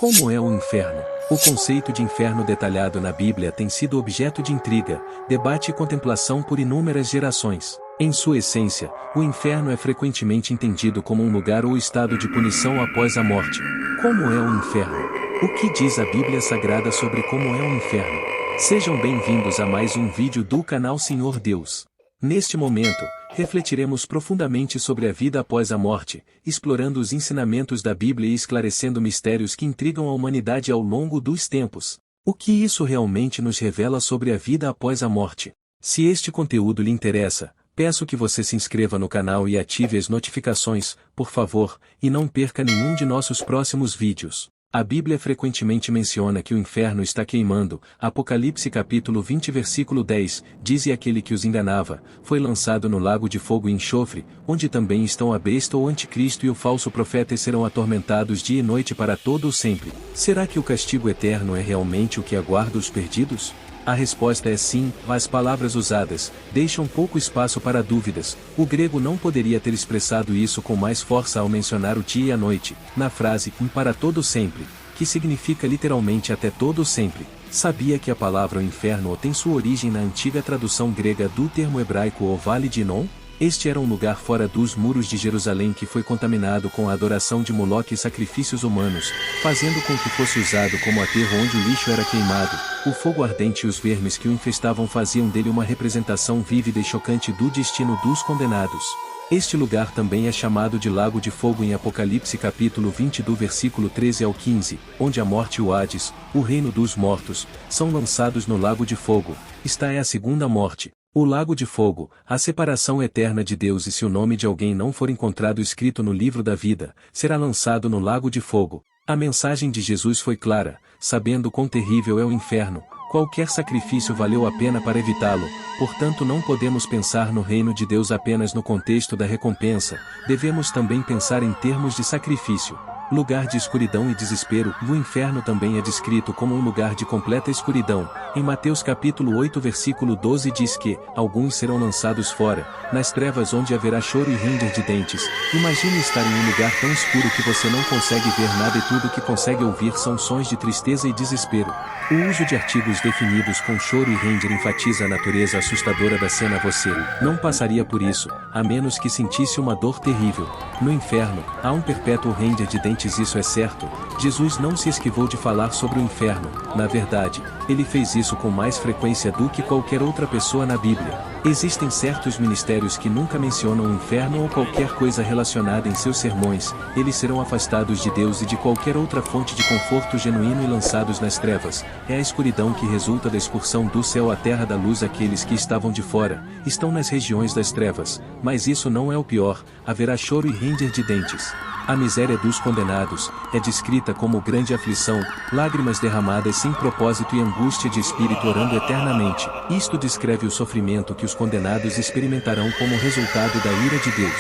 Como é o inferno? O conceito de inferno detalhado na Bíblia tem sido objeto de intriga, debate e contemplação por inúmeras gerações. Em sua essência, o inferno é frequentemente entendido como um lugar ou estado de punição após a morte. Como é o inferno? O que diz a Bíblia Sagrada sobre como é o inferno? Sejam bem-vindos a mais um vídeo do canal Senhor Deus. Neste momento, refletiremos profundamente sobre a vida após a morte, explorando os ensinamentos da Bíblia e esclarecendo mistérios que intrigam a humanidade ao longo dos tempos. O que isso realmente nos revela sobre a vida após a morte? Se este conteúdo lhe interessa, peço que você se inscreva no canal e ative as notificações, por favor, e não perca nenhum de nossos próximos vídeos. A Bíblia frequentemente menciona que o inferno está queimando. Apocalipse capítulo 20 versículo 10, diz: "E aquele que os enganava, foi lançado no lago de fogo e enxofre, onde também estão a besta ou anticristo e o falso profeta e serão atormentados dia e noite para todo o sempre." Será que o castigo eterno é realmente o que aguarda os perdidos? A resposta é sim, as palavras usadas deixam pouco espaço para dúvidas. O grego não poderia ter expressado isso com mais força ao mencionar o dia e a noite, na frase para todo sempre, que significa literalmente até todo sempre. Sabia que a palavra inferno tem sua origem na antiga tradução grega do termo hebraico o Vale de Inom? Este era um lugar fora dos muros de Jerusalém que foi contaminado com a adoração de Moloque e sacrifícios humanos, fazendo com que fosse usado como aterro onde o lixo era queimado. O fogo ardente e os vermes que o infestavam faziam dele uma representação vívida e chocante do destino dos condenados. Este lugar também é chamado de Lago de Fogo em Apocalipse capítulo 20 do versículo 13 ao 15, onde a morte e o Hades, o reino dos mortos, são lançados no Lago de Fogo. Esta é a segunda morte. O Lago de Fogo, a separação eterna de Deus, e se o nome de alguém não for encontrado escrito no livro da vida, será lançado no Lago de Fogo. A mensagem de Jesus foi clara: sabendo quão terrível é o inferno, qualquer sacrifício valeu a pena para evitá-lo. Portanto, não podemos pensar no reino de Deus apenas no contexto da recompensa, devemos também pensar em termos de sacrifício. Lugar de escuridão e desespero. O inferno também é descrito como um lugar de completa escuridão. Em Mateus capítulo 8 versículo 12 diz que alguns serão lançados fora, nas trevas onde haverá choro e ranger de dentes. Imagine estar em um lugar tão escuro que você não consegue ver nada e tudo que consegue ouvir são sons de tristeza e desespero. O uso de artigos definidos com choro e ranger enfatiza a natureza assustadora da cena. Você não passaria por isso, a menos que sentisse uma dor terrível. No inferno, há um perpétuo ranger de dentes. Isso é certo. Jesus não se esquivou de falar sobre o inferno. Na verdade, ele fez isso com mais frequência do que qualquer outra pessoa na Bíblia. Existem certos ministérios que nunca mencionam o inferno ou qualquer coisa relacionada em seus sermões. Eles serão afastados de Deus e de qualquer outra fonte de conforto genuíno e lançados nas trevas. É a escuridão que resulta da excursão do céu à terra da luz. Aqueles que estavam de fora estão nas regiões das trevas. Mas isso não é o pior. Haverá choro e ranger de dentes. A miséria dos condenados é descrita como grande aflição, lágrimas derramadas sem propósito e angústia de espírito orando eternamente. Isto descreve o sofrimento que os condenados experimentarão como resultado da ira de Deus.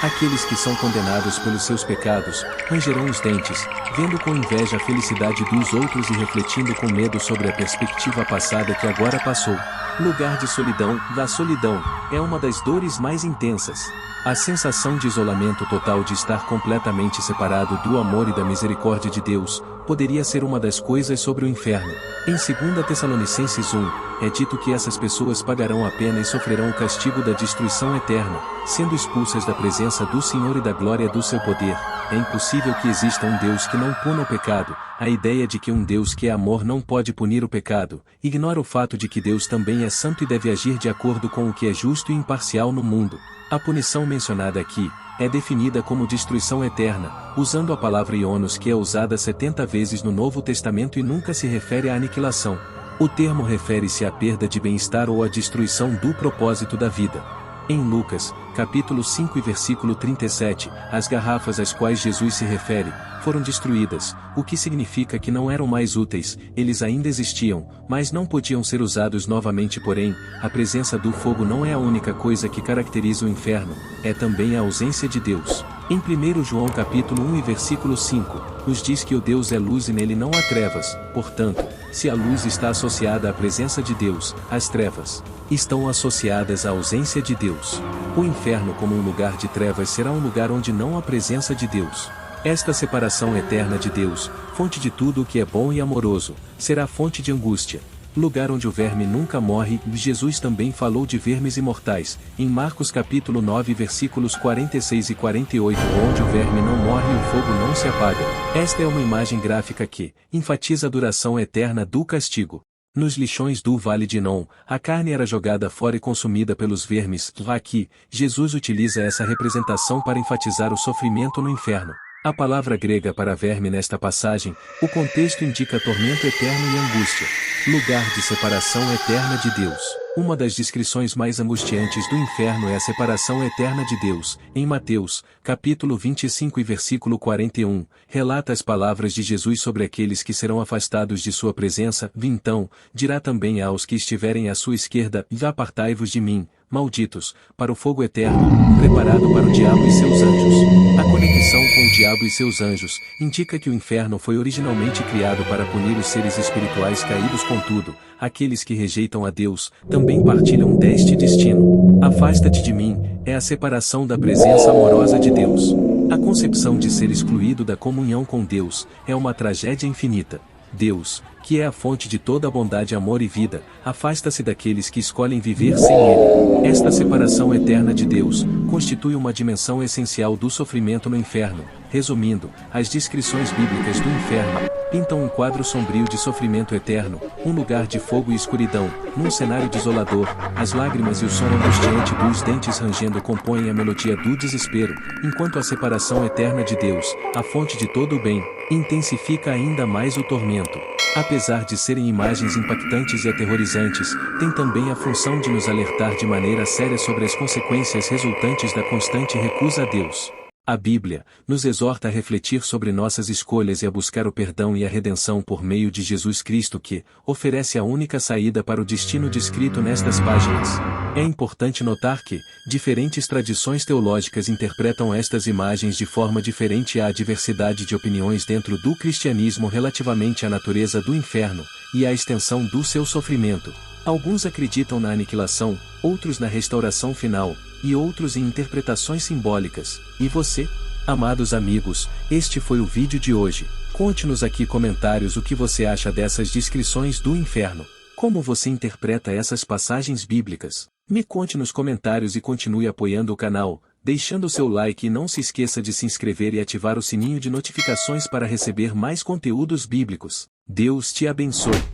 Aqueles que são condenados pelos seus pecados rangerão os dentes, vendo com inveja a felicidade dos outros e refletindo com medo sobre a perspectiva passada que agora passou. Lugar de solidão. A solidão é uma das dores mais intensas. A sensação de isolamento total, de estar completamente separado do amor e da misericórdia de Deus, poderia ser uma das coisas sobre o inferno. Em 2 Tessalonicenses 1, é dito que essas pessoas pagarão a pena e sofrerão o castigo da destruição eterna, sendo expulsas da presença do Senhor e da glória do seu poder. É impossível que exista um Deus que não puna o pecado. A ideia de que um Deus que é amor não pode punir o pecado ignora o fato de que Deus também é santo e deve agir de acordo com o que é justo e imparcial no mundo. A punição mencionada aqui é definida como destruição eterna, usando a palavra ionos, que é usada 70 vezes no Novo Testamento e nunca se refere à aniquilação. O termo refere-se à perda de bem-estar ou à destruição do propósito da vida. Em Lucas, capítulo 5 e versículo 37, as garrafas às quais Jesus se refere foram destruídas, o que significa que não eram mais úteis. Eles ainda existiam, mas não podiam ser usados novamente. Porém, a presença do fogo não é a única coisa que caracteriza o inferno, é também a ausência de Deus. Em 1 João capítulo 1 e versículo 5, nos diz que o Deus é luz e nele não há trevas. Portanto, se a luz está associada à presença de Deus, as trevas estão associadas à ausência de Deus. O inferno, como um lugar de trevas, será um lugar onde não há presença de Deus. Esta separação eterna de Deus, fonte de tudo o que é bom e amoroso, será fonte de angústia. Lugar onde o verme nunca morre. Jesus também falou de vermes imortais, em Marcos capítulo 9 versículos 46 e 48, onde o verme não morre e o fogo não se apaga. Esta é uma imagem gráfica que enfatiza a duração eterna do castigo. Nos lixões do Vale de Enom, a carne era jogada fora e consumida pelos vermes. Aqui, Jesus utiliza essa representação para enfatizar o sofrimento no inferno. A palavra grega para verme nesta passagem, o contexto indica tormento eterno e angústia, lugar de separação eterna de Deus. Uma das descrições mais angustiantes do inferno é a separação eterna de Deus. Em Mateus, capítulo 25 e versículo 41, relata as palavras de Jesus sobre aqueles que serão afastados de sua presença. Então, dirá também aos que estiverem à sua esquerda: apartai-vos de mim, malditos, para o fogo eterno, preparado para o diabo e seus anjos. A conexão com o diabo e seus anjos indica que o inferno foi originalmente criado para punir os seres espirituais caídos. Contudo, aqueles que rejeitam a Deus também partilham deste destino. Afasta-te de mim é a separação da presença amorosa de Deus. A concepção de ser excluído da comunhão com Deus é uma tragédia infinita. Deus, que é a fonte de toda a bondade, amor e vida, afasta-se daqueles que escolhem viver sem Ele. Esta separação eterna de Deus constitui uma dimensão essencial do sofrimento no inferno. Resumindo, as descrições bíblicas do inferno pintam um quadro sombrio de sofrimento eterno, um lugar de fogo e escuridão. Num cenário desolador, as lágrimas e o som angustiante dos dentes rangendo compõem a melodia do desespero, enquanto a separação eterna de Deus, a fonte de todo o bem, intensifica ainda mais o tormento. Apesar de serem imagens impactantes e aterrorizantes, tem também a função de nos alertar de maneira séria sobre as consequências resultantes da constante recusa a Deus. A Bíblia nos exorta a refletir sobre nossas escolhas e a buscar o perdão e a redenção por meio de Jesus Cristo, que oferece a única saída para o destino descrito nestas páginas. É importante notar que diferentes tradições teológicas interpretam estas imagens de forma diferente. Há diversidade de opiniões dentro do cristianismo relativamente à natureza do inferno e à extensão do seu sofrimento. Alguns acreditam na aniquilação, outros na restauração final, e outros em interpretações simbólicas. E você? Amados amigos, este foi o vídeo de hoje. Conte-nos aqui comentários o que você acha dessas descrições do inferno. Como você interpreta essas passagens bíblicas? Me conte nos comentários e continue apoiando o canal, deixando seu like, e não se esqueça de se inscrever e ativar o sininho de notificações para receber mais conteúdos bíblicos. Deus te abençoe.